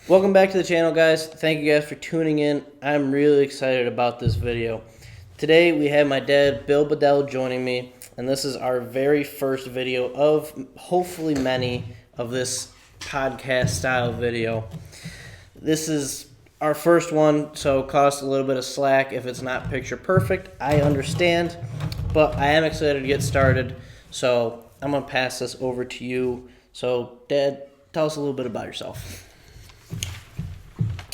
Welcome back to the channel, guys. Thank you guys for tuning in. I'm really excited about this video. Today we have my dad, Bill Bedell, joining me, and this is our very first video of hopefully many of this podcast style video. This is our first one, so cut us a little bit of slack if it's not picture perfect. I understand, but I am excited to get started, so I'm going to pass this over to you. So, Dad, tell us a little bit about yourself.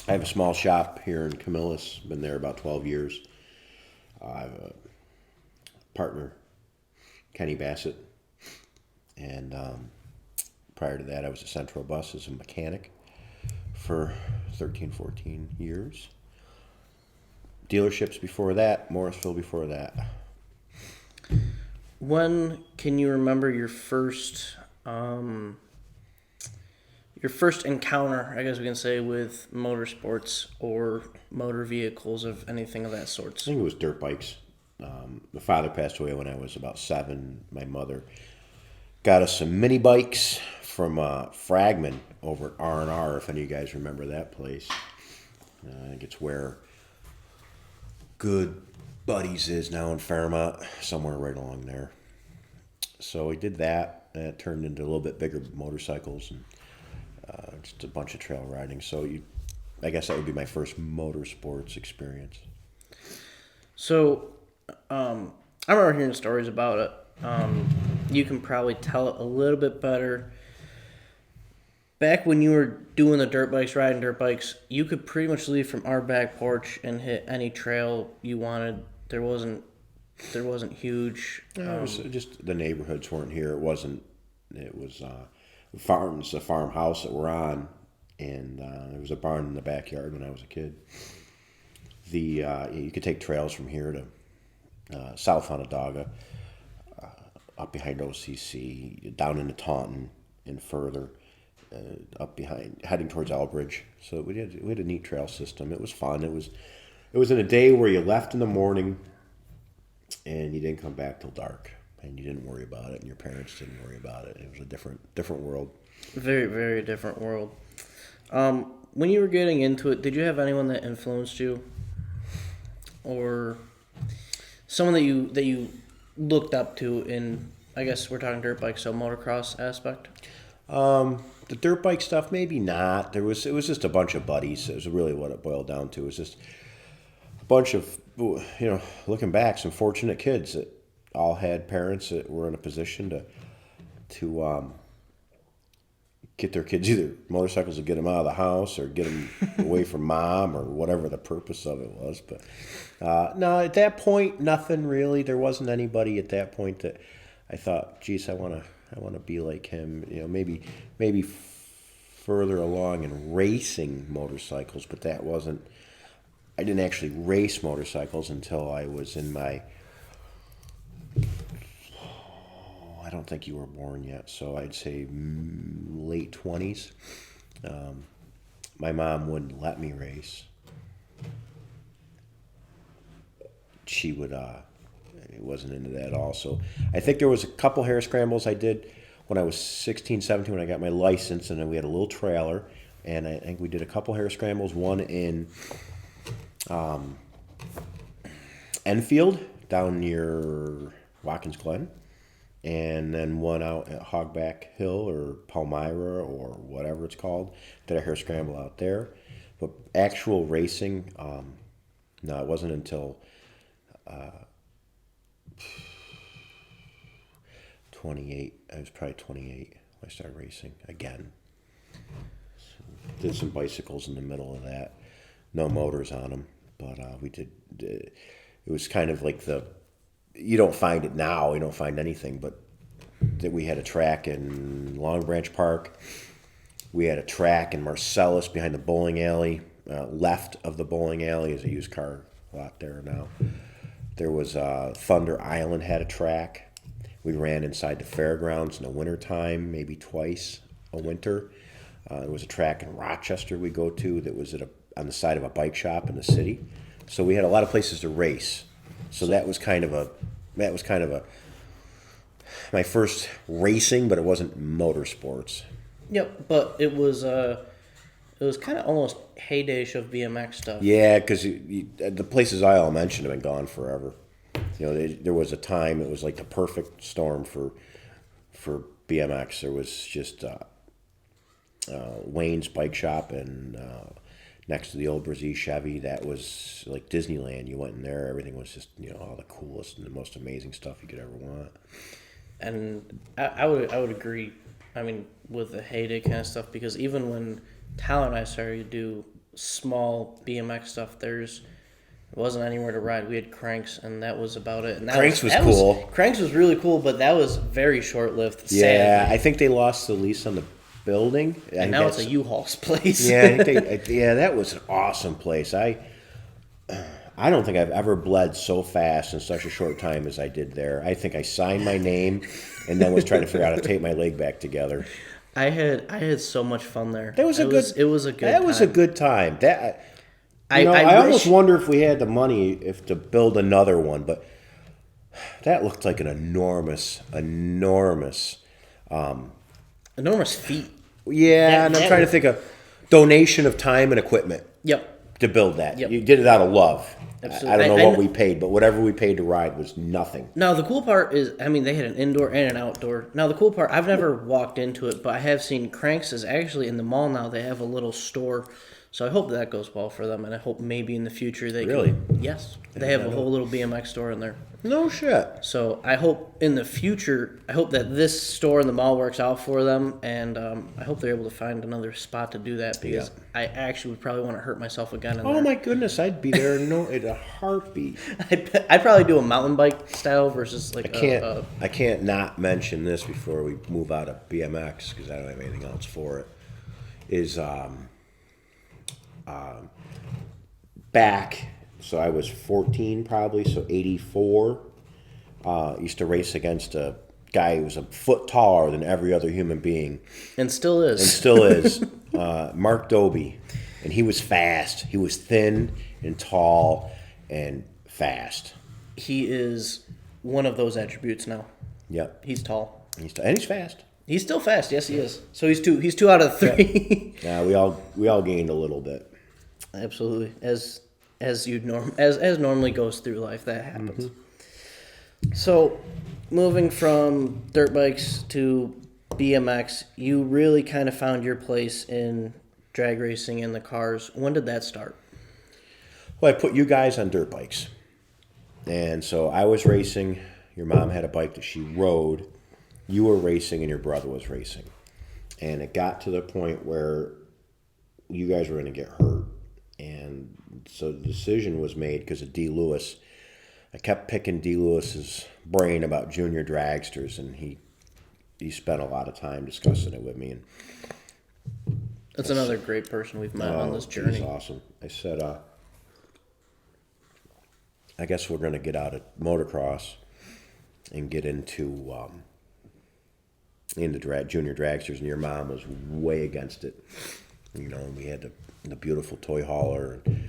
I have a small shop here in Camillus. Been there about 12 years. I have a partner, Kenny Bassett, and prior to that I was at Central Bus as a mechanic for 13, 14 years. Dealerships before that, Morrisville before that. When can you remember your first encounter, I guess we can say, with motorsports or motor vehicles of anything of that sort? I think it was dirt bikes. My father passed away when I was about 7. My mother got us some mini bikes from Fragment over at R&R, if any of you guys remember that place. I think it's where Good Buddies is now in Fairmont, somewhere right along there. So we did that, and it turned into a little bit bigger motorcycles and just a bunch of trail riding. So I guess that would be my first motorsports experience. So, I remember hearing stories about it. You can probably tell it a little bit better. Back when you were doing the dirt bikes, riding dirt bikes, you could pretty much leave from our back porch and hit any trail you wanted. There wasn't huge. It was just the neighborhoods weren't here. It was farms, a farmhouse that we're on, and there was a barn in the backyard when I was a kid. You could take trails from here to South Onondaga, up behind OCC, down into Taunton, and further up behind, heading towards Elbridge. So we had a neat trail system. It was fun. It was in a day where you left in the morning, and you didn't come back till dark. And you didn't worry about it, and your parents didn't worry about it. It was a different world. Very, very different world. When you were getting into it, did you have anyone that influenced you, or someone that you looked up to in? I guess we're talking dirt bike, so motocross aspect. The dirt bike stuff, maybe not. It was just a bunch of buddies. It was really what it boiled down to. It was just a bunch of, looking back, some fortunate kids that all had parents that were in a position to get their kids either motorcycles to get them out of the house or get them away from mom or whatever the purpose of it was. But no, at that point, nothing really. There wasn't anybody at that point that I thought, geez, I want to be like him. Maybe further along in racing motorcycles, but that wasn't. I didn't actually race motorcycles until I was in my. I don't think you were born yet, so I'd say late 20s. My mom wouldn't let me race. She would, wasn't into that at all. So I think there was a couple hare scrambles I did when I was 16, 17, when I got my license, and then we had a little trailer, and I think we did a couple hare scrambles, one in Enfield, down near Watkins Glen, and then one out at Hogback Hill or Palmyra or whatever it's called. Did a hare scramble out there. But actual racing, no, it wasn't until 28. I was probably 28 when I started racing again. So did some bicycles in the middle of that. No motors on them, but we did. It was kind of like you don't find it now. You don't find anything, but that we had a track in Long Branch Park. We had a track in Marcellus behind the bowling alley. Left of the bowling alley is a used car lot there now. There was Thunder Island had a track. We ran inside the fairgrounds in the wintertime, maybe twice a winter. There was a track in Rochester we go to that was on the side of a bike shop in the city. So we had a lot of places to race. So that was kind of my first racing, but it wasn't motorsports. Yep, but it was was kind of almost heyday-ish of BMX stuff. Yeah, because the places I all mentioned have been gone forever. You know, there was a time it was like the perfect storm for BMX. There was just Wayne's Bike Shop and next to the old Brazil Chevy. That was like Disneyland. You went in there, everything was just, you know, all the coolest and the most amazing stuff you could ever want. And I would agree. I mean, with the heyday kind of stuff, because even when Tyler and I started to do small BMX stuff, it wasn't anywhere to ride. We had Cranks, and that was about it. And Cranks was cool. Cranks was really cool, but that was very short-lived. Yeah, sadly. I think they lost the lease on the building. And now it's a U-Haul's place. Yeah, that was an awesome place. I don't think I've ever bled so fast in such a short time as I did there. I think I signed my name and then was trying to figure out how to tape my leg back together. I had so much fun there. It was a good time. I almost wonder if we had the money to build another one, but that looked like an enormous feat. Yeah, and I'm trying to think of donation of time and equipment. Yep. To build that. Yep. You did it out of love. Absolutely. I don't know what we paid, but whatever we paid to ride was nothing. Now, the cool part is, I mean, they had an indoor and an outdoor. Now, the cool part, I've never walked into it, but I have seen Cranks is actually in the mall now. They have a little store. So I hope that goes well for them, and I hope maybe in the future they Really? Yes. They have a whole little BMX store in there. No shit. So I hope in the future, I hope that this store in the mall works out for them, and I hope they're able to find another spot to do that, because I actually would probably want to hurt myself again in there. Oh my goodness, I'd be there in a heartbeat. I'd probably do a mountain bike style versus like I can't not mention this before we move out of BMX, because I don't have anything else for it. Is back, so I was 14 probably, so 84. Used to race against a guy who was a foot taller than every other human being. And still is. Mark Doby. And he was fast. He was thin and tall and fast. He is one of those attributes now. Yep. He's tall. And he's fast. He's still fast. Yes, he is. So he's two out of three. Yeah, we all gained a little bit. Absolutely, as normally goes through life, that happens. Mm-hmm. So, moving from dirt bikes to BMX, you really kind of found your place in drag racing in the cars. When did that start? Well, I put you guys on dirt bikes, and so I was racing. Your mom had a bike that she rode. You were racing, and your brother was racing, and it got to the point where you guys were going to get hurt. And so the decision was made because of D. Lewis. I kept picking D. Lewis's brain about junior dragsters, and he spent a lot of time discussing it with me. And that's another great person we've met on this journey. He's awesome. I said, I guess we're going to get out of motocross and get into junior dragsters, and your mom was way against it. You know, we had the beautiful toy hauler and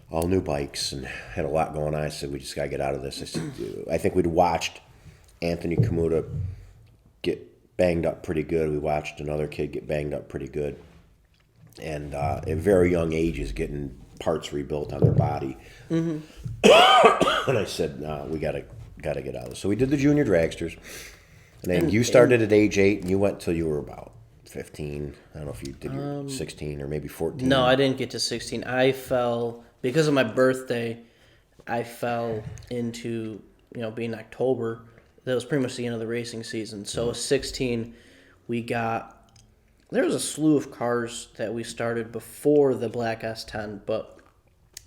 all new bikes and had a lot going on. I said, we just got to get out of this. I said, I think we'd watched Anthony Kamuta get banged up pretty good. We watched another kid get banged up pretty good. And at very young ages getting parts rebuilt on their body. Mm-hmm. And I said, no, we got to get out of this. So we did the junior dragsters. And then you started at age 8 and you went till you were about 15. I don't know if you did your 16 or maybe 14. No, I didn't get to 16. I fell, because of my birthday, I fell into, being October. That was pretty much the end of the racing season. So 16, there was a slew of cars that we started before the Black S10, but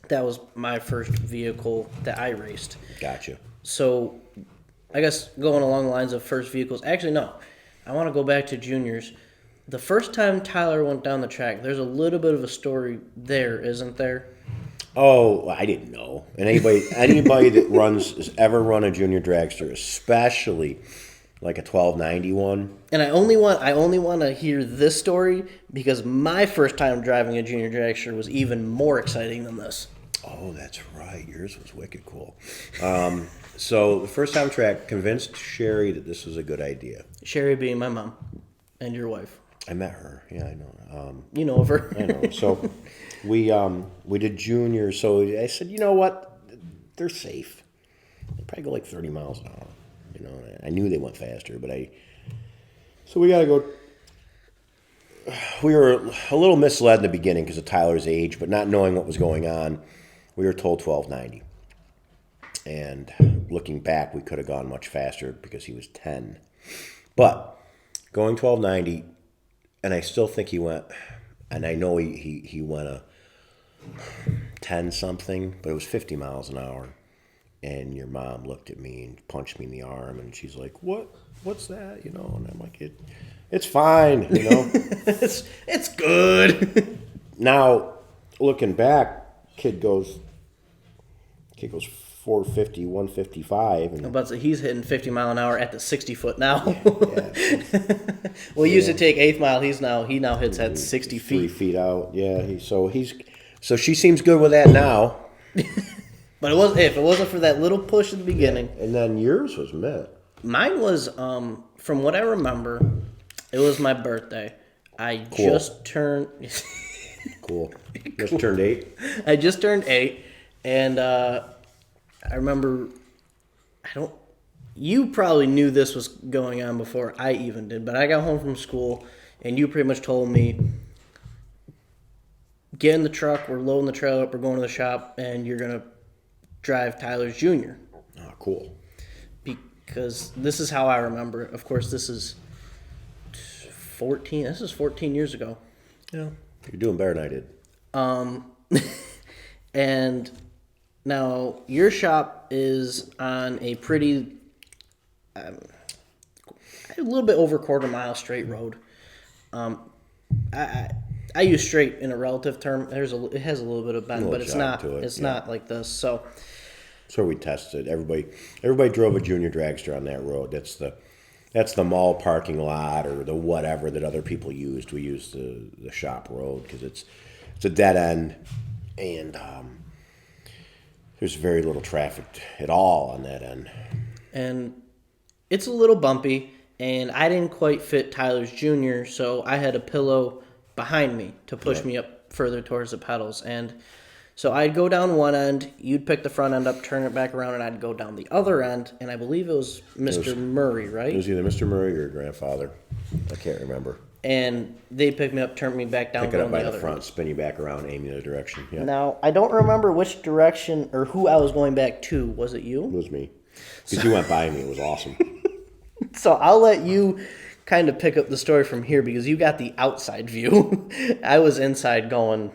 that was my first vehicle that I raced. Gotcha. So I guess going along the lines of first vehicles, actually no, I want to go back to juniors. The first time Tyler went down the track, there's a little bit of a story there, isn't there? Oh, I didn't know. And anybody that has ever run a junior dragster, especially like a 1291. And I only want to hear this story because my first time driving a junior dragster was even more exciting than this. Oh, that's right. Yours was wicked cool. So the first time track convinced Sherry that this was a good idea. Sherry being my mom and your wife. I met her. Yeah, I know. You know of her. I know. So we did junior. So I said, you know what? They're safe. They probably go like 30 miles an hour. You know, I knew they went faster, but so we got to go. We were a little misled in the beginning because of Tyler's age, but not knowing what was going on, we were told 1290. And looking back, we could have gone much faster because he was 10. But going 1290, and I still think he went, and I know he went a 10 something, but it was 50 miles an hour. And your mom looked at me and punched me in the arm, and she's like, what's that? You know, and I'm like, it's fine, you know. it's good. Now, looking back, kid goes 450, 155. And But he's hitting 50 mile an hour at the 60 foot now. Yeah. Well, he used to take 8th mile. He now hits at 60 feet. 3 feet out. Yeah. So she seems good with that now. But if it wasn't for that little push at the beginning. Yeah. And then yours was Mitt. Mine was, from what I remember, it was my birthday. I just turned... Cool. Just turned 8? I just turned 8, and I remember... You probably knew this was going on before I even did, but I got home from school, and you pretty much told me, get in the truck, we're loading the trailer up, we're going to the shop, and you're going to drive Tyler's Jr. Oh, cool. Because this is how I remember it. Of course, this is 14 years ago. Yeah. You're doing better than I did. And now your shop is on a pretty, a little bit over quarter-mile straight road. I use straight in a relative term. It has a little bit of bend, but it's not. It's not like this. So we tested. Everybody drove a junior dragster on that road. That's the mall parking lot or the whatever that other people used. We used the shop road because it's a dead end, and there's very little traffic at all on that end. And it's a little bumpy, and I didn't quite fit Tyler's Jr., so I had a pillow behind me to push me up further towards the pedals. And so I'd go down one end, you'd pick the front end up, turn it back around, and I'd go down the other end, and I believe it was Mr. Murray, right? It was either Mr. Murray or your grandfather. I can't remember. And they'd pick me up, turn me back down, pick it up by the other front, end. spin you back around, aim you in the direction. Yeah. Now, I don't remember which direction or who I was going back to. Was it you? It was me. Because you went by me. It was awesome. So I'll let you kind of pick up the story from here because you got the outside view. I was inside going,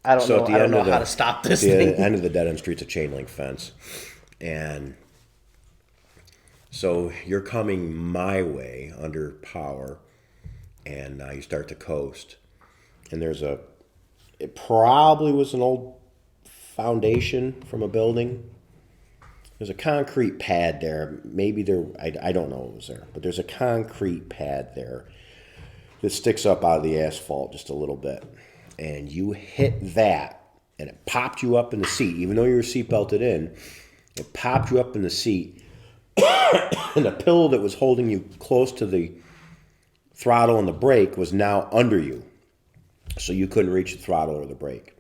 I don't know how to stop this thing. At the end of the dead end street's a chain link fence. And so you're coming my way under power, and you start to coast. And it probably was an old foundation from a building. There's a concrete pad there. Maybe I don't know what was there, but there's a concrete pad there that sticks up out of the asphalt just a little bit. And you hit that, and it popped you up in the seat. Even though you were seatbelted in, it popped you up in the seat. And the pillow that was holding you close to the throttle and the brake was now under you. So you couldn't reach the throttle or the brake.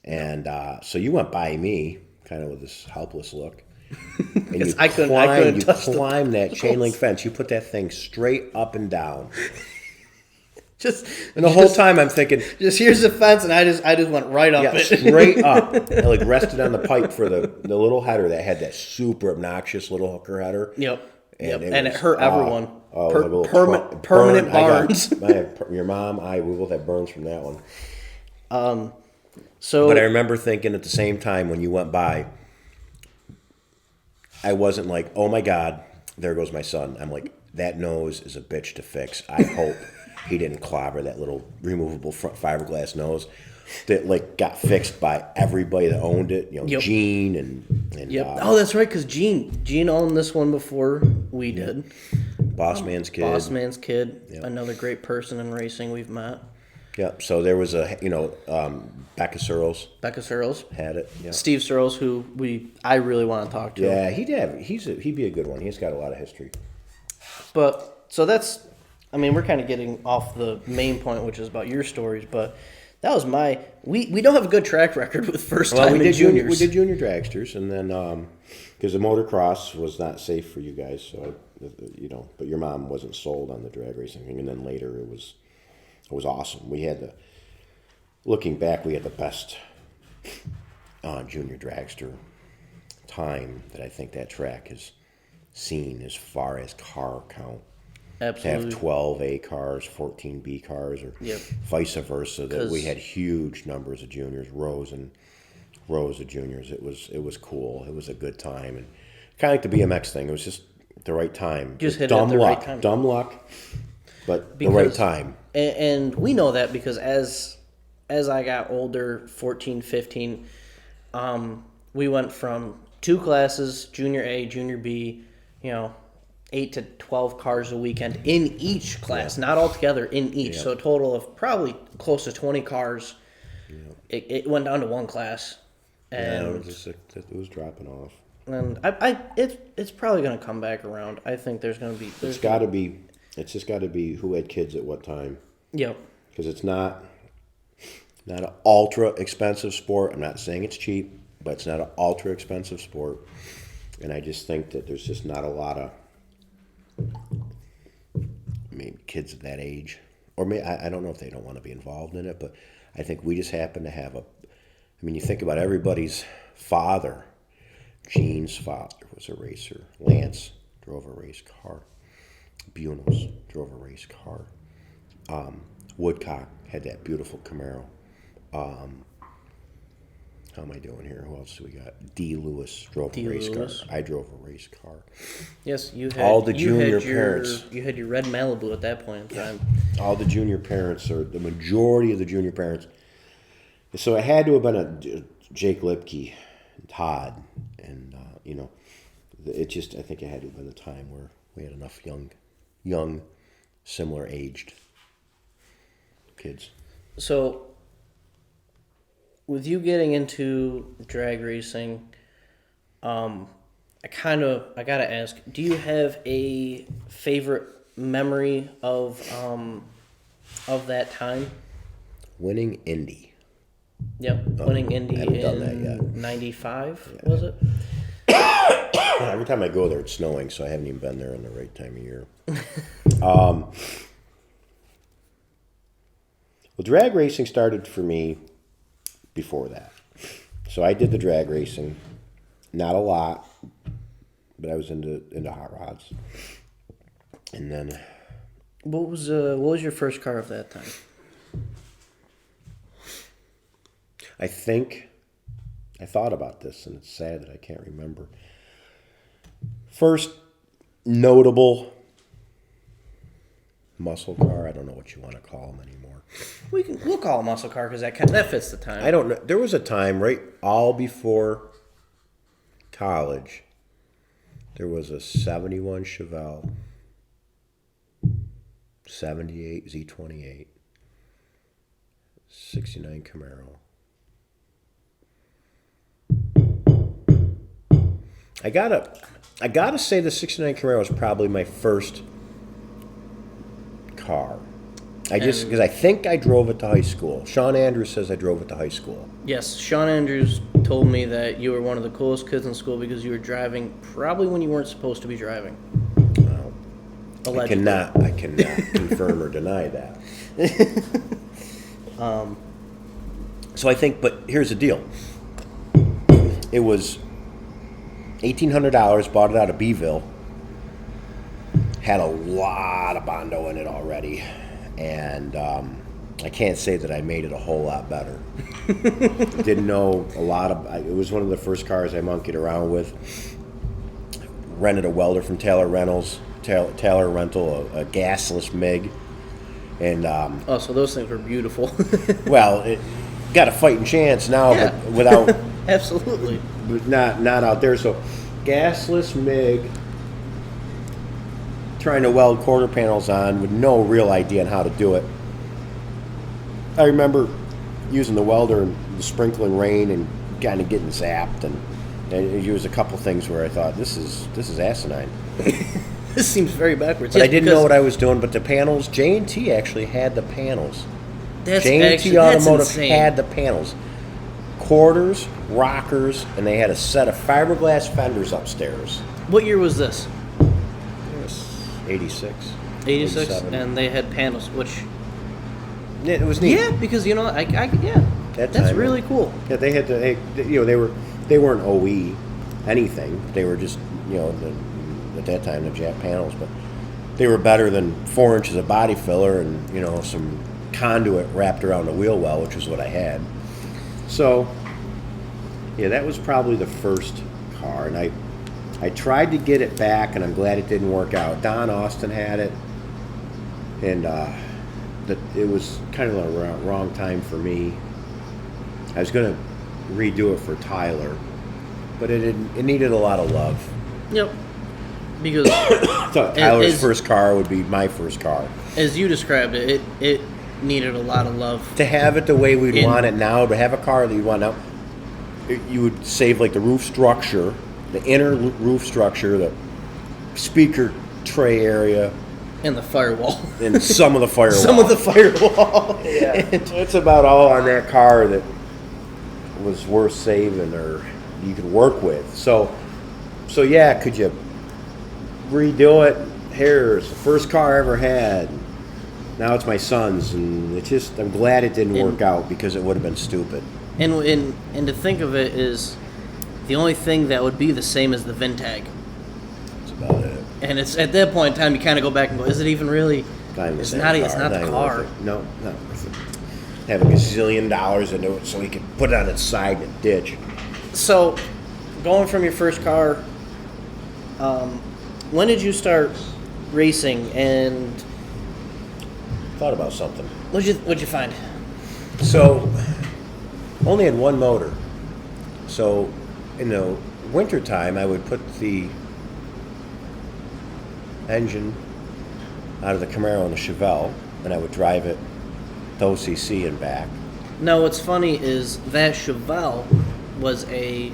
And so you went by me, kind of with this helpless look. And I couldn't touch climb that chain link fence. You put that thing straight up and down. And the whole time I'm thinking, just here's the fence, and I just went right up it. Straight up. I like rested on the pipe for the little header that had that super obnoxious little hooker header. Yep. And it hurt everyone. Permanent burns. Your mom, we both had burns from that one. But I remember thinking at the same time when you went by, I wasn't like, oh my God, there goes my son. I'm like, that nose is a bitch to fix. I hope he didn't clobber that little removable front fiberglass nose that like got fixed by everybody that owned it. You know, Yep. Gene and Yep. That's right, because Gene owned this one before we did. Boss Man's kid. Yep. Another great person in racing we've met. Yep. So there was Becca Searles. Becca Searles. Had it. Yep. Steve Searles, who I really want to talk to. Yeah, he'd be a good one. He's got a lot of history. But so that's I mean, we're kind of getting off the main point, which is about your stories, but that was we don't have a good track record with first time in juniors. We did junior dragsters, and then because the motocross was not safe for you guys, so but your mom wasn't sold on the drag racing thing, and then later it was awesome. Looking back, we had the best junior dragster time that I think that track has seen as far as car count. Absolutely. To have 12 A cars, 14 B cars, or vice versa. That we had huge numbers of juniors, rows of juniors. It was cool. It was a good time, and kind of like the BMX thing. It was just the right time. Just hit it at the right time. Dumb luck, but the right time. And we know that because as I got older, 14, 15, we went from 2 classes, junior A, junior B, 8 to 12 cars a weekend in each class, not all together, in each. So a total of probably close to 20 cars. It went down to 1 class. And it was dropping off. And it's probably going to come back around. I think there's going to be... It's just got to be who had kids at what time. Yep. Because it's not an ultra expensive sport. I'm not saying it's cheap, but it's not an ultra expensive sport. And I just think that there's just not a lot of kids of that age, or I don't know if they don't want to be involved in it, but I think we just happen to have you think about everybody's father. Gene's father was a racer. Lance drove a race car. Bunos drove a race car. Woodcock had that beautiful Camaro. How am I doing here? Who else do we got? D. Lewis drove a race car. I drove a race car. Yes, you had all the junior parents. You had your red Malibu at that point in time. All the junior parents, or the majority of the junior parents. So it had to have been a Jake Lipke, and Todd, and it just, I think it had to have been the time where we had enough young, similar aged kids. So, with you getting into drag racing, I gotta ask, do you have a favorite memory of that time? Winning Indy. Yep, winning Indy in 95, was it? Every time I go there, it's snowing, so I haven't even been there in the right time of year. Well, drag racing started for me before that. So I did the drag racing, not a lot, but I was into hot rods. And then, what was your first car of that time? I think I thought about this, and it's sad that I can't remember. First notable muscle car. I don't know what you want to call them anymore. We'll call it muscle car because that fits the time. I don't know. There was a time, right, all before college, there was a 71 Chevelle, 78 Z28, 69 Camaro. I gotta say the 69 Camaro was probably my first car. Because I think I drove it to high school. Sean Andrews says I drove it to high school. Yes, Sean Andrews told me that you were one of the coolest kids in school because you were driving probably when you weren't supposed to be driving. Well, allegedly. I cannot confirm or deny that. So I think, but here's the deal. It was $1,800, bought it out of Beeville. Had a lot of Bondo in it already. And I can't say that I made it a whole lot better. Didn't know a lot of... It was one of the first cars I monkeyed around with. Rented a welder from Taylor Rental, a gasless MiG. And so those things were beautiful. well, it got a fighting chance now, yeah. but without... Absolutely. Not out there. So gasless MiG, trying to weld quarter panels on with no real idea on how to do it. I remember using the welder in the sprinkling rain and kind of getting zapped, and there was a couple things where I thought this is asinine. This seems very backwards. But Yes, I didn't because know what I was doing. But the panels, J&T actually had the panels. that's J&T that's Automotive insane. had the panels. Quarters, rockers, and they had a set of fiberglass fenders upstairs. What year was this? It was 86. 86, 87. and they had panels, which Yeah, it was neat. yeah, because you know That that's time, really cool. Yeah, they had to. They weren't OE anything. They were just at that time the Jap panels, but they were better than 4 inches of body filler and some conduit wrapped around the wheel well, which was what I had. So yeah, that was probably the first car, and I tried to get it back, and I'm glad it didn't work out. Don Austin had it, and it was kind of the wrong time for me. I was going to redo it for Tyler, but it needed a lot of love. Yep. Because So Tyler's first car would be my first car. as you described it, it needed a lot of love. To have it the way we'd want it now, to have a car that you want now, you would save like the roof structure, the inner roof structure, the speaker tray area, And the firewall. and some of the firewall. Some of the firewall. Yeah, that's about all on that car that was worth saving or you could work with. So yeah, could you redo it? Here's the first car I ever had. Now it's my son's, and I'm glad it didn't work out because it would have been stupid. And to think of it is the only thing that would be the same as the VIN-TAG. That's about it. And it's at that point in time you kind of go back and go, is it even really? It's not the car. No, not worth it. Have a gazillion dollars into it so he could put it on its side in a ditch. So, going from your first car, when did you start racing, and Thought about something. what'd you find? So, only had one motor. So, in the wintertime, I would put the engine out of the Camaro and the Chevelle, and I would drive it to OCC and back. No, what's funny is that Chevelle was a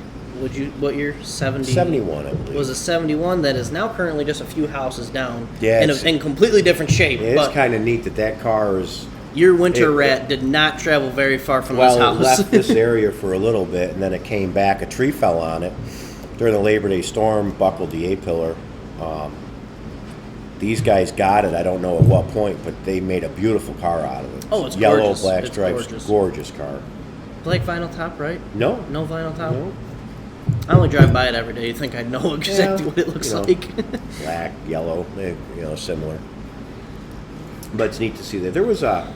what year? 71, I believe. Was a 71 that is now currently just a few houses down. Yeah, in completely different shape. It's but kind of neat that car is. your winter rat did not travel very far from this Well, house. it left this area for a little bit, and then it came back. A tree fell on it during the Labor Day storm, buckled the A-pillar. These guys got it. I don't know at what point, but they made a beautiful car out of it. Oh, it's yellow, gorgeous. black It's stripes, gorgeous car. Black vinyl top, right? No, No vinyl top? no, I only drive by it every day. You think I'd know exactly Yeah, what it looks you know. like. black, yellow, similar. But it's neat to see that there was a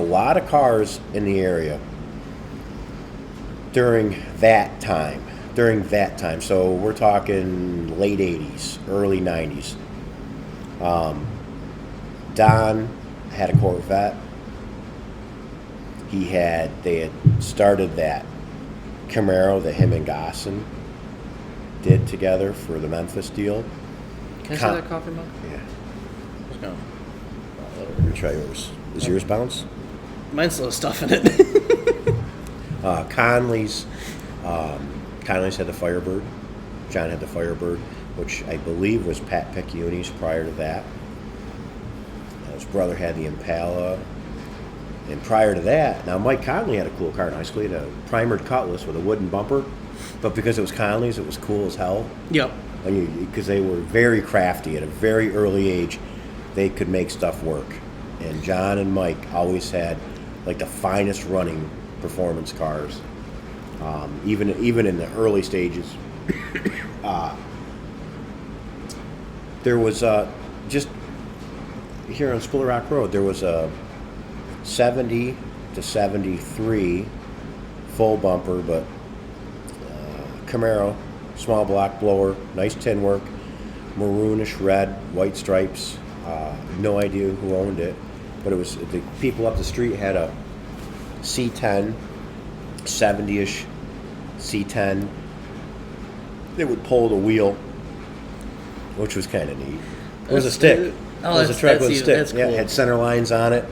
lot of cars in the area during that time. So we're talking late 80s, early 90s. Don had a Corvette. They had started that Camaro that him and Gosson did together for the Memphis deal. Can I see that coffee mug? Yeah. No. Let me try yours. Is yours bounce? Mine's little stuff in it. Conley's had the Firebird. John had the Firebird, which I believe was Pat Piccioni's prior to that. His brother had the Impala. And prior to that, now Mike Conley had a cool car in high school. He had a primered Cutlass with a wooden bumper. But because it was Conley's, it was cool as hell. Yep. Because they were very crafty at a very early age. They could make stuff work. And John and Mike always had like the finest running performance cars. Even in the early stages. There was just here on Spiller Rock Road, there was a 70 to 73 full bumper, but Camaro, small block blower, nice tin work, maroonish red, white stripes. No idea who owned it, but it was the people up the street had a C10, 70-ish C10. They would pull the wheel, which was kind of neat. It was a stick. Oh, it was a truck with a that's stick. that's Yeah, cool. it had center lines on it,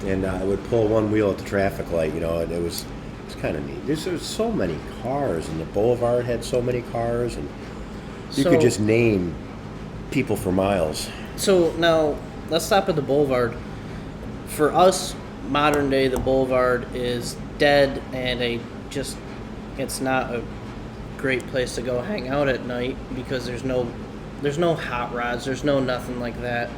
and it would pull one wheel at the traffic light. And it was kind of neat. There's so many cars, and the boulevard had so many cars, and you could just name people for miles. So now let's stop at the Boulevard. For us, modern day, the Boulevard is dead, and it's not a great place to go hang out at night because there's no hot rods, there's no nothing like that.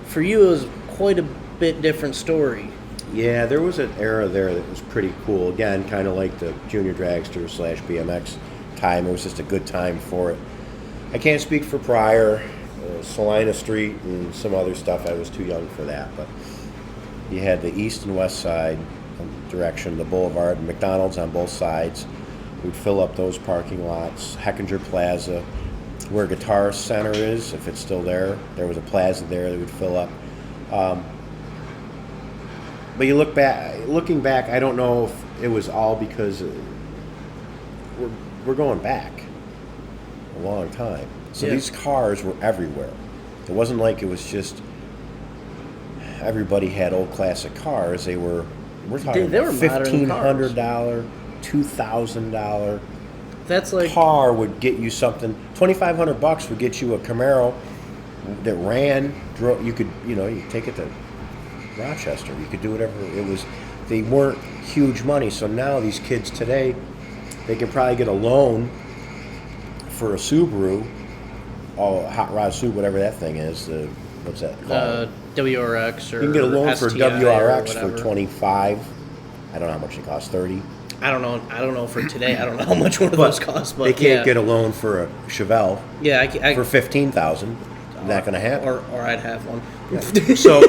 For you, it was quite a bit different story. Yeah, there was an era there that was pretty cool. Again, kind of like the junior dragster / BMX time. It was just a good time for it. I can't speak for Pryor, Salina Street, and some other stuff. I was too young for that. But you had the east and west side direction, the Boulevard, and McDonald's on both sides. We'd fill up those parking lots. Heckinger Plaza, where Guitar Center is, if it's still there. There was a plaza there that would fill up. But looking back, I don't know if it was all because we're going back a long time. So these cars were everywhere. It wasn't like it was just everybody had old classic cars. We're talking about $1,500, $2,000. That's like car would get you something. $2,500 would get you a Camaro that ran. You could take it to Rochester. You could do whatever it was. They weren't huge money. So now these kids today, they can probably get a loan for a Subaru, hot rod Subaru, whatever that thing is. What's that called? WRX, or you can get a loan for STI WRX for 25. I don't know how much it costs. 30. I don't know for today. I don't know how much one of those costs, but they can't get a loan for a Chevelle. Yeah, I for $15,000. Not going to happen. Or I'd have one. Yeah. So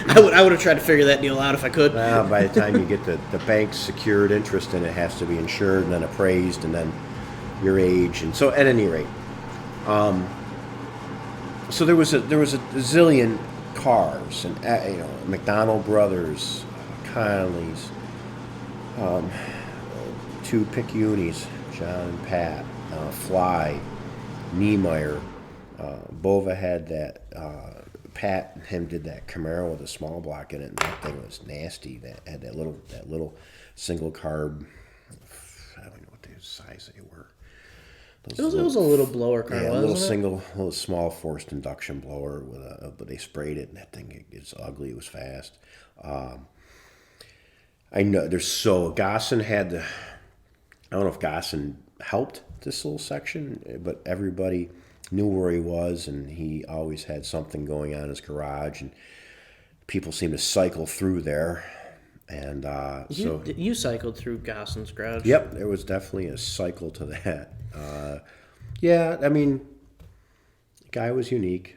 I would have tried to figure that deal out if I could. By the time you get the bank's secured interest, and it has to be insured and then appraised, and then your age, and so at any rate, so there was a zillion cars, and McDonald Brothers, Conley's, two Picciunis, John and Pat, Fly, Niemeyer. Bova had that. Pat and him did that Camaro with a small block in it, and that thing was nasty. That had that little single carb. I don't know what the size they were. It was a little blower car, yeah, wasn't a little small forced induction blower but they sprayed it, and that thing, it's ugly. It was fast. I know Gosson had the. I don't know if Gosson helped this little section, but everybody knew where he was, and he always had something going on in his garage, and people seemed to cycle through there. And you cycled through Gosson's garage. Yep, there was definitely a cycle to that. Yeah, I mean, the guy was unique.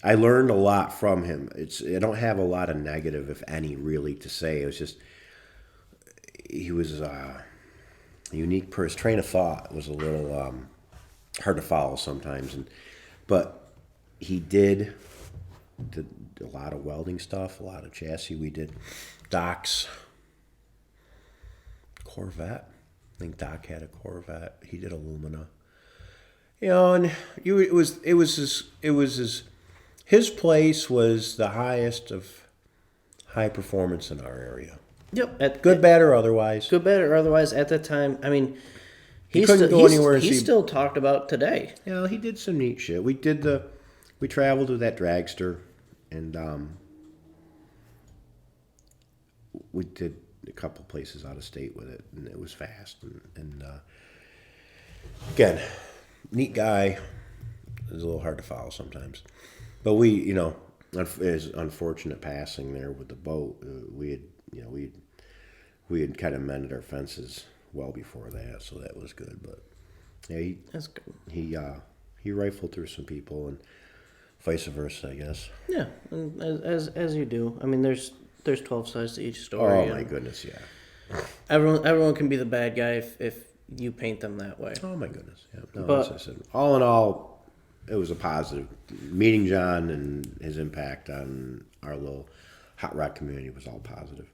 I learned a lot from him. I don't have a lot of negative, if any, really, to say. It was just he was a unique person. His train of thought was a little hard to follow sometimes, but he did a lot of welding stuff, a lot of chassis. We did Doc's Corvette. I think Doc had a Corvette. He did Alumina. And his place was the highest of high performance in our area. Yep. Good, bad, or otherwise. Good, bad, or otherwise. At that time, I mean, he couldn't go anywhere. He's still talked about today. Yeah, he did some neat shit. We traveled with that Dragster, and we did a couple places out of state with it, and it was fast. And again, neat guy. It was a little hard to follow sometimes, but his unfortunate passing there with the boat. We had kind of mended our fences well before that, so that was good. But yeah, that's good. He rifled through some people, and vice versa, I guess. Yeah, as you do. I mean, there's 12 sides to each story. Oh my goodness, yeah. Everyone can be the bad guy if you paint them that way. Oh my goodness, yeah. No, but as I said, all in all, it was a positive. Meeting John and his impact on our little hot rod community was all positive.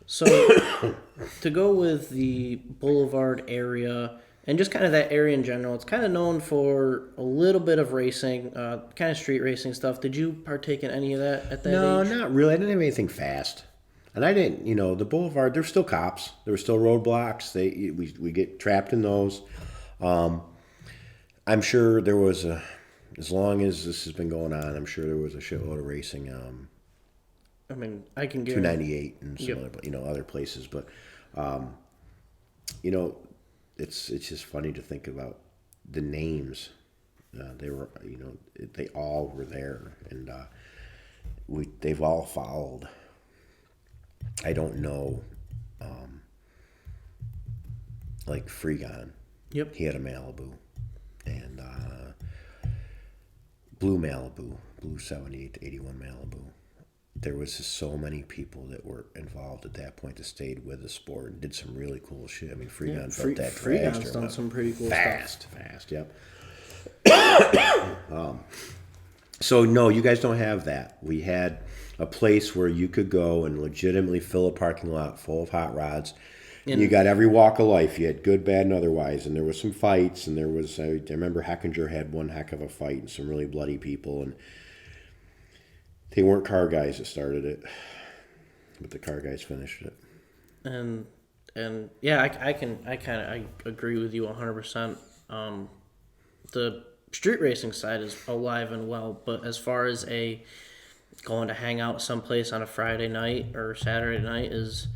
So, to go with the Boulevard area and just kind of that area in general, it's kind of known for a little bit of racing, kind of street racing stuff. Did you partake in any of that at that age? No, not really. I didn't have anything fast. And I didn't, the Boulevard, there were still cops. There were still roadblocks. We get trapped in those. I'm sure there was as long as this has been going on, I'm sure there was a shitload of racing. I mean, I can get 298 and some Yep. other, other places, but it's just funny to think about the names. They were, they all were there, and they've all followed. I don't know, like Freegon. Yep. He had a Malibu, and blue 78 to 81 Malibu. There was just so many people that were involved at that point that stayed with the sport and did some really cool shit. I mean, Freegon built that Freegon's Dragster. done some pretty cool Fast, stuff. yep. So no, you guys don't have that. We had a place where you could go and legitimately fill a parking lot full of hot rods. And you got every walk of life. You had good, bad, and otherwise. And there was some fights. And there was, I remember Heckinger had one heck of a fight and some really bloody people. And they weren't car guys that started it, but the car guys finished it. And yeah, I agree with you 100%. The street racing side is alive and well, but as far as going to hang out someplace on a Friday night or Saturday night is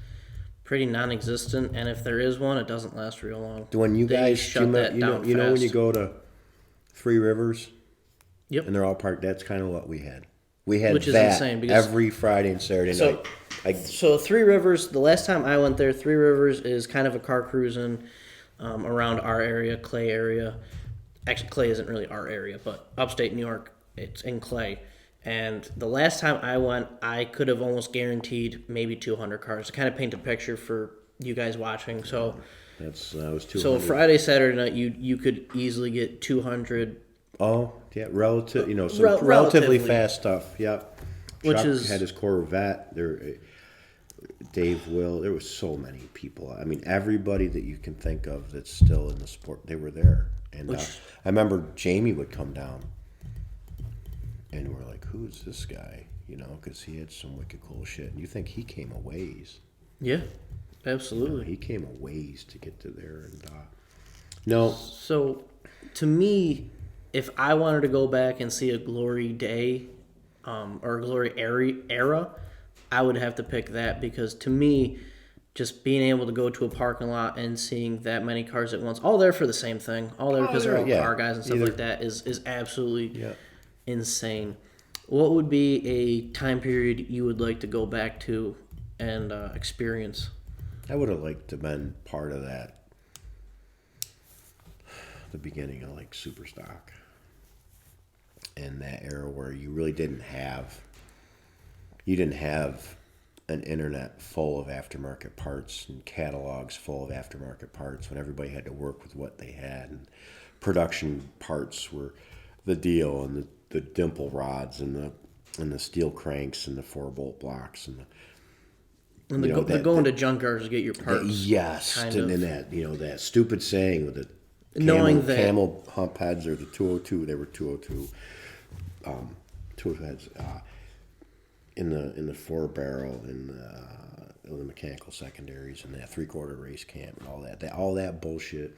pretty non-existent, and if there is one, it doesn't last real long. When you guys shut that down you know when fast. you go to Three Rivers, Yep. and they're all parked. That's kind of what we had. We had Which is that insane because every Friday and Saturday night. So Three Rivers, the last time I went there, Three Rivers is kind of a car cruising around our area, Clay area. Actually, Clay isn't really our area, but upstate New York, it's in Clay. And the last time I went, I could have almost guaranteed maybe 200 cars to kind of paint a picture for you guys watching. So that was 200. So Friday, Saturday night, you could easily get 200. Oh, yeah, relative, some Relatively. relatively fast stuff. Yep. Which Chuck is- had his Corvette. Dave Will. There was so many people. I mean, everybody that you can think of that's still in the sport, they were there. And I remember Jamie would come down, and we're like, "Who's this guy?" Because he had some wicked cool shit. And you think he came a ways? Yeah, absolutely. He came a ways to get to there, and no. So, to me, if I wanted to go back and see a glory day or a glory era, I would have to pick that because to me, just being able to go to a parking lot and seeing that many cars at once, all there for the same thing, all there because they're all car guys and stuff like that, is absolutely insane. What would be a time period you would like to go back to and experience? I would have liked to have been part of that. The beginning of like Superstock. In that era where you really didn't have an internet full of aftermarket parts and catalogs full of aftermarket parts when everybody had to work with what they had, and production parts were the deal, and the dimple rods and the steel cranks and the 4-bolt blocks and the going to junkyards to get your parts. Yes, and that that stupid saying with the knowing camel hump heads or the 202, they were 202 heads in the 4-barrel and the mechanical secondaries and that 3/4 race camp and all that bullshit.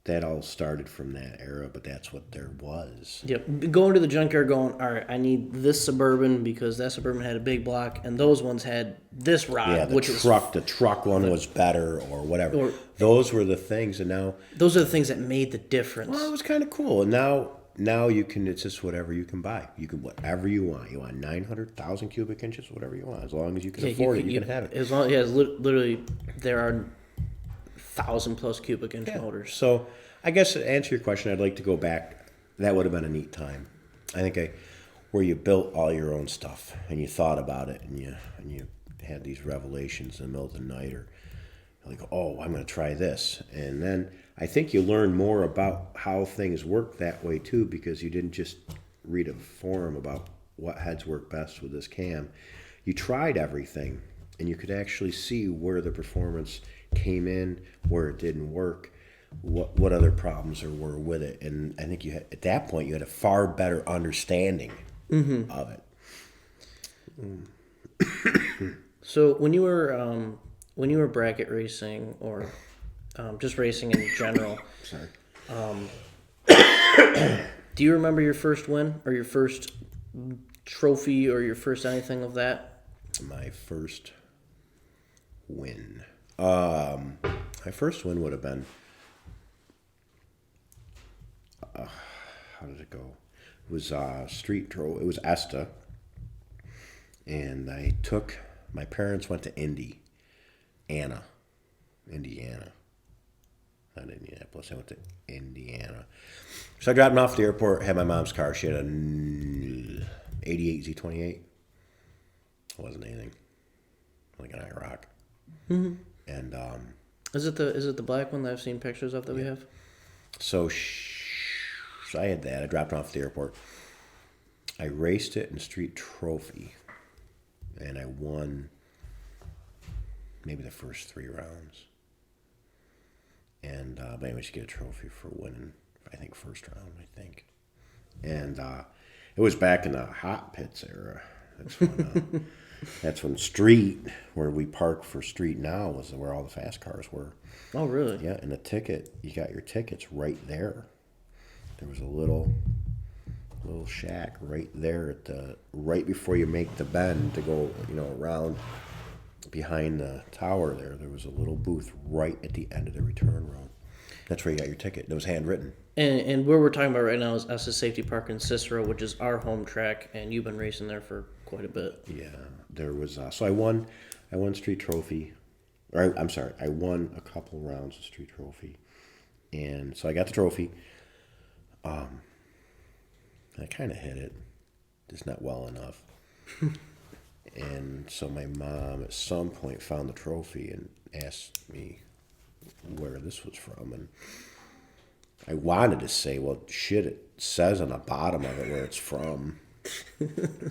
That all started from that era, but that's what there was. Yep, going to the junkyard, going, all right, I need this Suburban because that Suburban had a big block, and those ones had this rod. Yeah, the truck one was better or whatever. Those were the things, and now those are the things that made the difference. Well, it was kind of cool, and now you can. It's just whatever you can buy. You can whatever you want. You want 900,000 cubic inches, whatever you want, as long as you can afford it. You can have it. As long, literally, there are 1,000+ cubic inch motors. So, I guess to answer your question, I'd like to go back. That would have been a neat time. I think where you built all your own stuff and you thought about it and you had these revelations in the middle of the night, or like, oh, I'm going to try this, and then I think you learn more about how things work that way too, because you didn't just read a forum about what heads work best with this cam. You tried everything, and you could actually see where the performance came in, where it didn't work, what other problems there were with it, and I think at that point you had a far better understanding of it. So when you were bracket racing or just racing in general, Do you remember your first win or your first trophy or your first anything of that? My first win. My first win would have been. How did it go? It was It was ESTA, and my parents went to Indiana, not Indianapolis. I went to Indiana. So I dropped them off at the airport. Had my mom's car. She had an '88 Z28. It wasn't anything, like an IROC. Mm-hmm. And is it the black one that I've seen pictures of that we have? So I had that. I dropped it off at the airport. I raced it in street trophy, and I won maybe the first 3 rounds. And but anyway, you get a trophy for winning, I think, first round, I think. And it was back in the hot pits era. That's when street, where we park for street now, was where all the fast cars were. Oh, really? Yeah, and you got your tickets right there. There was a little shack right there right before you make the bend to go, around behind the tower there. There was a little booth right at the end of the return road. That's where you got your ticket. It was handwritten. And where we're talking about right now is Estes Safety Park in Cicero, which is our home track, and you've been racing there for quite a bit. Yeah, there was. So I won street trophy. I'm sorry, I won a couple rounds of street trophy, and so I got the trophy. I kind of hit it, just not well enough. And so my mom at some point found the trophy and asked me where this was from, and I wanted to say, well, shit, it says on the bottom of it where it's from,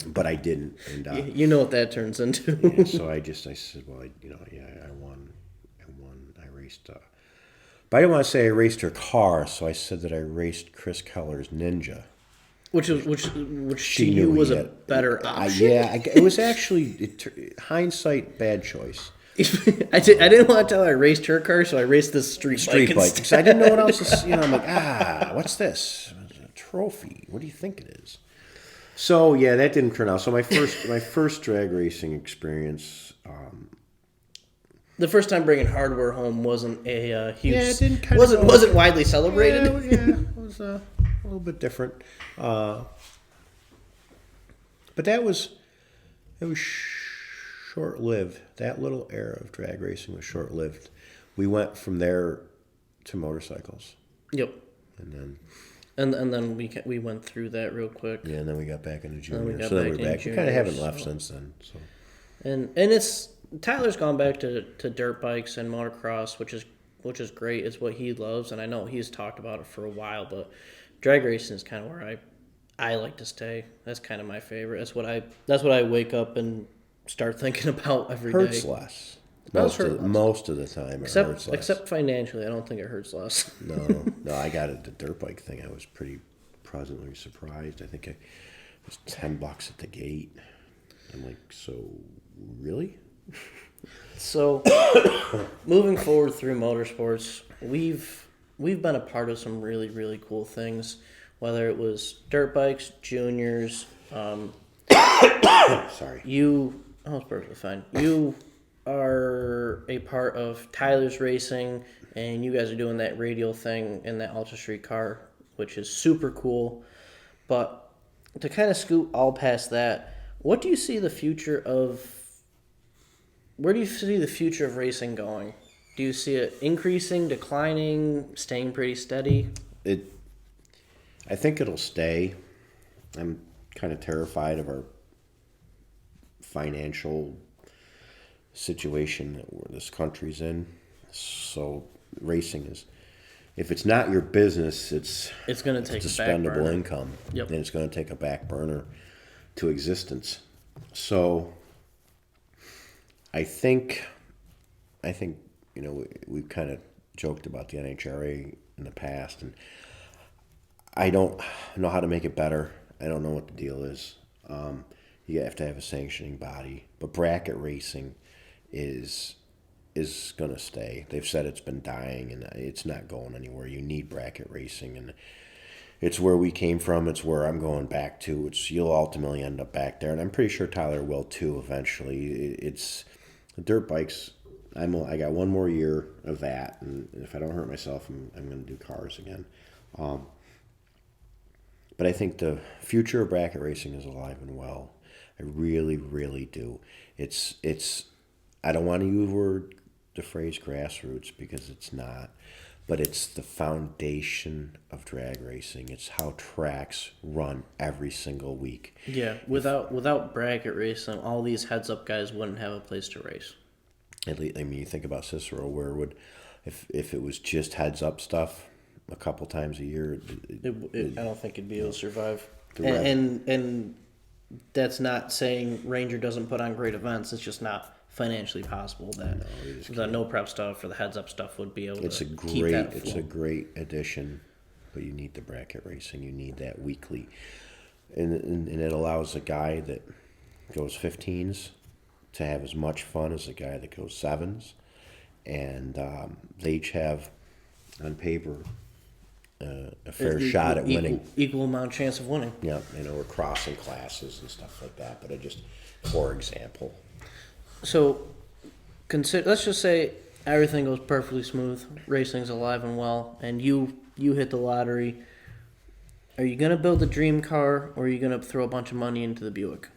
but I didn't. And you know what that turns into. Yeah, so I said, well, I won. I raced. But I didn't want to say I raced her car, so I said that I raced Chris Keller's Ninja. Which to you was a better option. It was actually hindsight bad choice. I didn't want to tell her I raced her car, so I raced this street bike because I didn't know what else. I'm like, what's this? It's a trophy. What do you think it is? So yeah, that didn't turn out. So my first drag racing experience. The first time bringing hardware home wasn't a huge. Yeah, it didn't wasn't widely celebrated. Yeah, it was a little bit different. But it was short-lived. That little era of drag racing was short-lived. We went from there to motorcycles. Yep. And then we went through that real quick. Yeah, and then we got back into junior. Then we we're back. We kind of haven't left since then. So. And it's Tyler's gone back to dirt bikes and motocross, which is great. It's what he loves, and I know he's talked about it for a while. But drag racing is kind of where I like to stay. That's kind of my favorite. That's what I wake up and start thinking about every day. Hurts less. Most of the time, it hurts less. Except financially, I don't think it hurts less. No, I got it. The dirt bike thing, I was pretty pleasantly surprised. I think it was $10 at the gate. I'm like, so really? So, moving forward through motorsports, we've been a part of some really, really cool things, whether it was dirt bikes, juniors. Sorry. It's perfectly fine. You are a part of Tyler's Racing, and you guys are doing that radial thing in that Ultra Street car, which is super cool. But to kind of scoot all past that, where do you see the future of racing going? Do you see it increasing, declining, staying pretty steady? I think it'll stay. I'm kind of terrified of our financial situation that this country's in. So racing is, if it's not your business, it's going to take a expendable income. Yep. And it's going to take a back burner to existence. So I think we've kind of joked about the NHRA in the past, and I don't know how to make it better. I don't know what the deal is. You have to have a sanctioning body, but bracket racing is going to stay. They've said it's been dying, and it's not going anywhere. You need bracket racing, and it's where we came from. It's where I'm going back to. You'll ultimately end up back there, and I'm pretty sure Tyler will too eventually. It's dirt bikes. I got one more year of that, and if I don't hurt myself, I'm going to do cars again. But I think the future of bracket racing is alive and well. I really, really do. It's. I don't want to use the phrase grassroots because it's not, but it's the foundation of drag racing. It's how tracks run every single week. Yeah, without bracket racing, all these heads-up guys wouldn't have a place to race. At least, I mean, you think about Cicero, if it was just heads-up stuff a couple times a year, I don't think it'd be able to survive. And that's not saying Ranger doesn't put on great events. It's just not financially possible that the no prep stuff or the heads up stuff would be able to keep that afloat. It's a great addition, but you need the bracket racing. You need that weekly, and it allows a guy that goes 15s to have as much fun as a guy that goes 7s, and they each have on paper a fair shot at winning. Equal amount of chance of winning. Yeah, we're crossing classes and stuff like that. But for example. So, let's just say everything goes perfectly smooth, racing's alive and well, and you hit the lottery. Are you going to build a dream car, or are you going to throw a bunch of money into the Buick?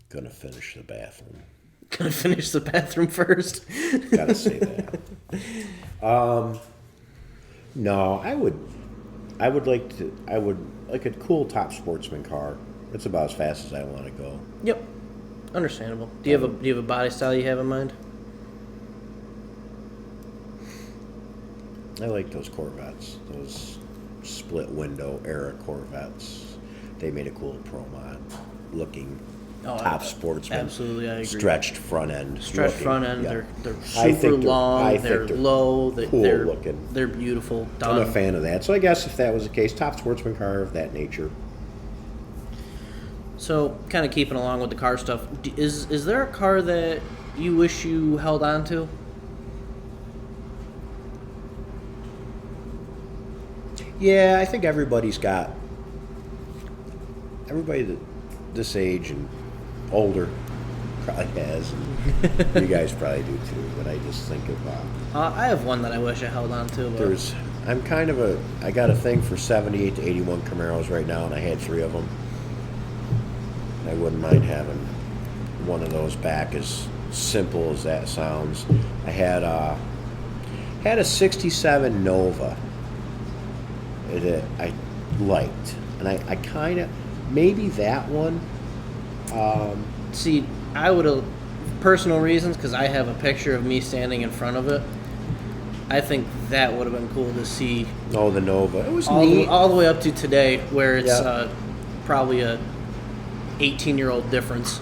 Gonna finish the bathroom. Gonna finish the bathroom first? Gotta say that. No, I would like a cool top sportsman car. It's about as fast as I want to go. Yep, understandable. Do you have a body style you have in mind? I like those Corvettes, those split window era Corvettes. They made a cool pro mod looking top sportsman. Absolutely, I agree. Stretched front end. Front end. Yeah. They're super long. They're low. Cool looking. They're beautiful. Done. I'm a fan of that. So I guess if that was the case, top sportsman car of that nature. So, kind of keeping along with the car stuff, is there a car that you wish you held on to? Yeah, I think everybody that this age and older probably has. And you guys probably do too, but I just think of... I have one that I wish I held on to. But I got a thing for 78 to 81 Camaros right now, and I had 3 of them. I wouldn't mind having one of those back, as simple as that sounds. I had a 67 Nova that I liked, and I kind of, maybe that one. See, I would have, personal reasons, because I have a picture of me standing in front of it. I think that would have been cool to see. Oh, the Nova. It was neat. All the way up to today, where it's probably a 18-year-old difference.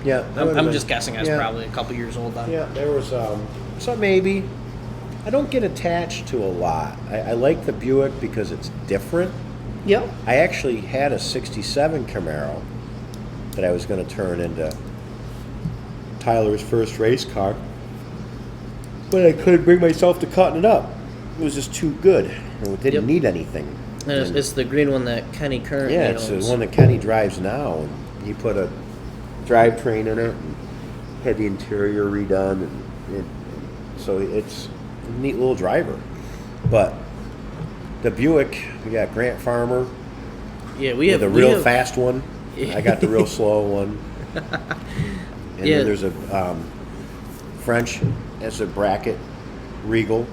Yeah, I'm just guessing. I was probably a couple years old then. Yeah, there was so maybe. I don't get attached to a lot. I like the Buick because it's different. Yep. I actually had a 67 Camaro that I was going to turn into Tyler's first race car, but I couldn't bring myself to cutting it up. It was just too good. It didn't need anything. And it's the green one that Kenny currently owns. It's the one that Kenny drives now. He put a drivetrain in it and had the interior redone, and so it's a neat little driver. But the Buick, we got Grant Farmer. Yeah, we have the real fast one. I got the real slow one. And then there's a French as a bracket Regal.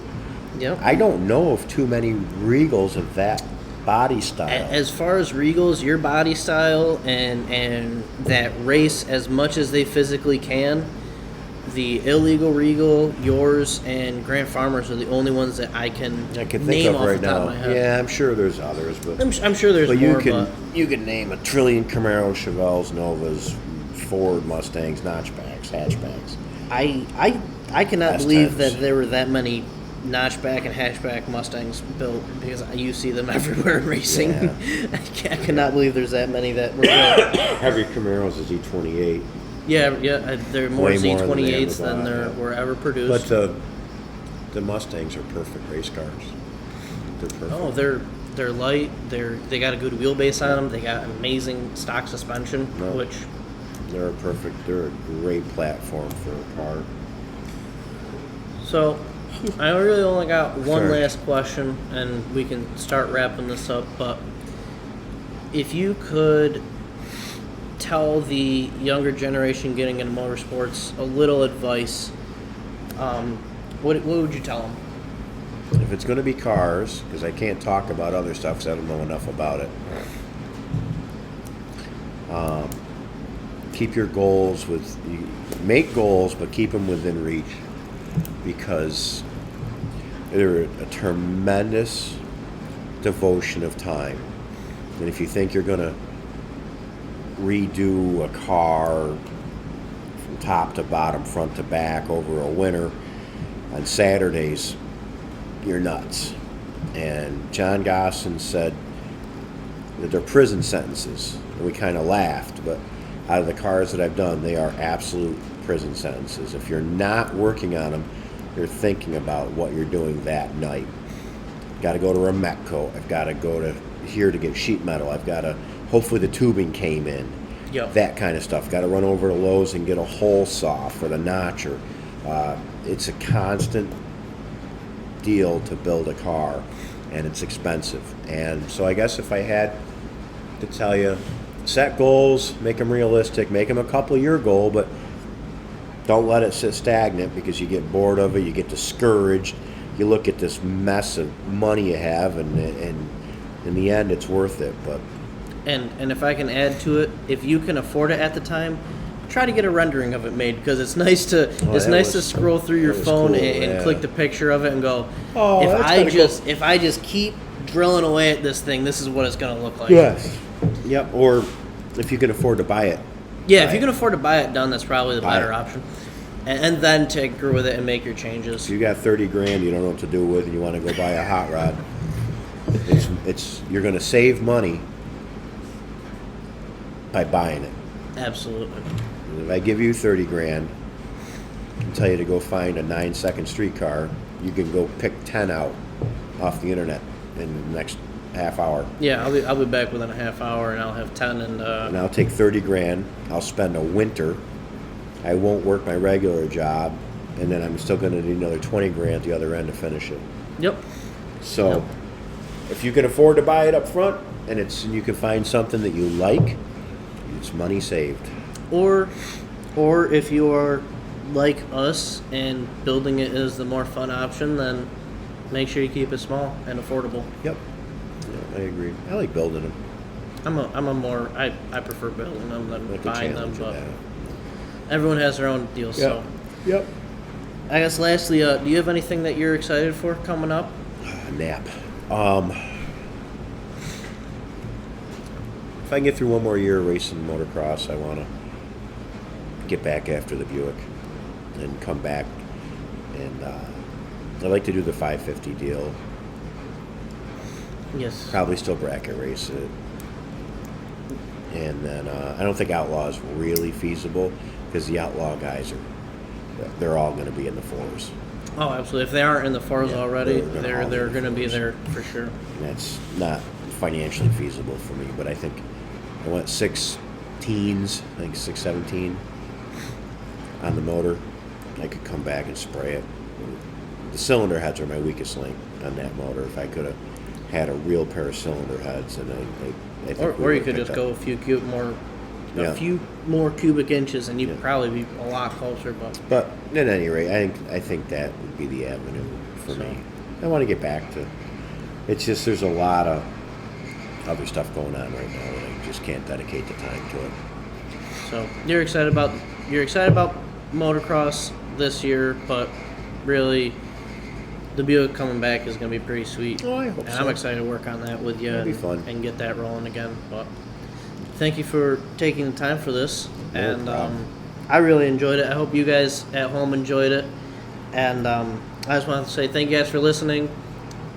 Yep. I don't know of too many Regals of that body style. As far as Regals, your body style and that race as much as they physically can, the illegal Regal, yours, and Grant Farmer's are the only ones that I can think name of off right the top now. of my head. Yeah, I'm sure there's others, but I'm sure there's more. You can name a trillion Camaros, Chevelles, Novas, Ford Mustangs, notchbacks, hatchbacks. I cannot believe that there were that many notchback and hatchback Mustangs built, because you see them everywhere in racing. Yeah. I cannot believe there's that many that were built. Every Camaro's a Z28. Yeah, there are more Z28s than there were ever produced. But the Mustangs are perfect race cars. They're perfect. Oh, they're light. They got a good wheelbase on them. They got amazing stock suspension, which they're a great platform for a car. So, I really only got one last question, and we can start wrapping this up. But if you could tell the younger generation getting into motorsports a little advice, what would you tell them? If it's going to be cars, because I can't talk about other stuff because I don't know enough about it, keep your goals make goals, but keep them within reach, because they're a tremendous devotion of time. And if you think you're going to redo a car from top to bottom, front to back over a winter on Saturdays, you're nuts. And John Gosson said that they're prison sentences. And we kind of laughed, but out of the cars that I've done, they are absolute prison sentences. If you're not working on them, you're thinking about what you're doing that night. Got to go to a Metco. I've got to go to here to get sheet metal. I've got to, hopefully the tubing came in. Yep. That kind of stuff. Got to run over to Lowe's and get a hole saw for the notcher. It's a constant deal to build a car, and it's expensive. And so I guess if I had to tell you, set goals, make them realistic, make them a couple-year goal, but don't let it sit stagnant, because you get bored of it, you get discouraged, you look at this mess of money you have, and in the end it's worth it. But and if I can add to it, if you can afford it at the time, try to get a rendering of it made, because it's nice to scroll through your phone cool, and click the picture of it and go, if I just keep drilling away at this thing, this is what it's going to look like. Yes. Yep. Or if you can afford to buy it. Yeah, if you can afford to buy it done, that's probably the better option. And then tinker with it and make your changes. If you got $30,000 you don't know what to do with, and you want to go buy a hot rod, you're going to save money by buying it. Absolutely. If I give you $30,000 and tell you to go find a 9-second street car, you can go pick 10 out off the internet in the next half hour. Yeah, I'll be back within a half hour, and I'll have 10. And I'll take $30,000. I'll spend a winter. I won't work my regular job, and then I'm still going to need another $20,000 at the other end to finish it. Yep. So, if you can afford to buy it up front, and you can find something that you like, it's money saved. Or if you are like us and building it is the more fun option, then make sure you keep it small and affordable. Yep. Yeah, I agree. I like building them. I prefer building them than buying them, but everyone has their own deal. Yep. So. Yep. I guess lastly, do you have anything that you're excited for coming up? Nap. If I can get through one more year racing motocross, I want to get back after the Buick and come back, and I'd like to do the 550 deal. Yes. Probably still bracket race it, and then I don't think Outlaw is really feasible, because the Outlaw guys they're all going to be in the fours. Oh, absolutely. If they aren't in the fours already, they're going to be there for sure. And that's not financially feasible for me, but I think I went 6 teens, I think 617 on the motor. I could come back and spray it. The cylinder heads are my weakest link on that motor. If I could have had a real pair of cylinder heads, and I think or you could just go a few more cubic inches, and you'd probably be a lot closer. But at any rate, I think that would be the avenue for me. I want to get back to. It's just there's a lot of other stuff going on right now, and I just can't dedicate the time to it. So you're excited about motocross this year, but really, the Buick coming back is going to be pretty sweet. Oh, I hope so. I'm excited to work on that with you and get that rolling again. But thank you for taking the time for this, and I really enjoyed it. I hope you guys at home enjoyed it, and I just wanted to say thank you guys for listening.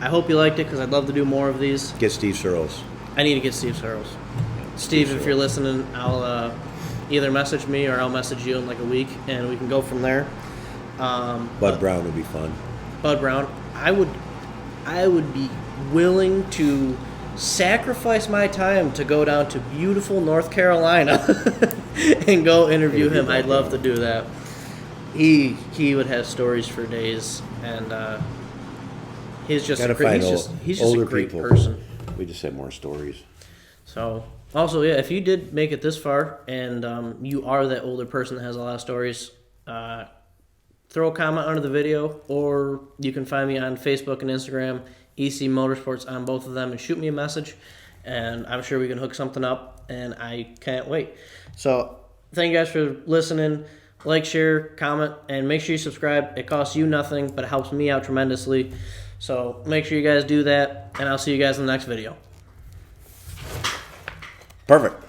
I hope you liked it, because I'd love to do more of these. Get Steve Searles. I need to get Steve Searles. Steve, if you're listening, I'll either message me or I'll message you in like a week, and we can go from there. Bud Brown would be fun. Bud Brown, I would be willing to sacrifice my time to go down to beautiful North Carolina and go interview him. I'd love to do that. He would have stories for days, and he's just a great person. We just have more stories. So also, yeah, if you did make it this far and you are that older person that has a lot of stories, throw a comment under the video, or you can find me on Facebook and Instagram, EC Motorsports on both of them, and shoot me a message, and I'm sure we can hook something up, and I can't wait. So thank you guys for listening. Like, share, comment, and make sure you subscribe. It costs you nothing, but it helps me out tremendously. So make sure you guys do that, and I'll see you guys in the next video. Perfect.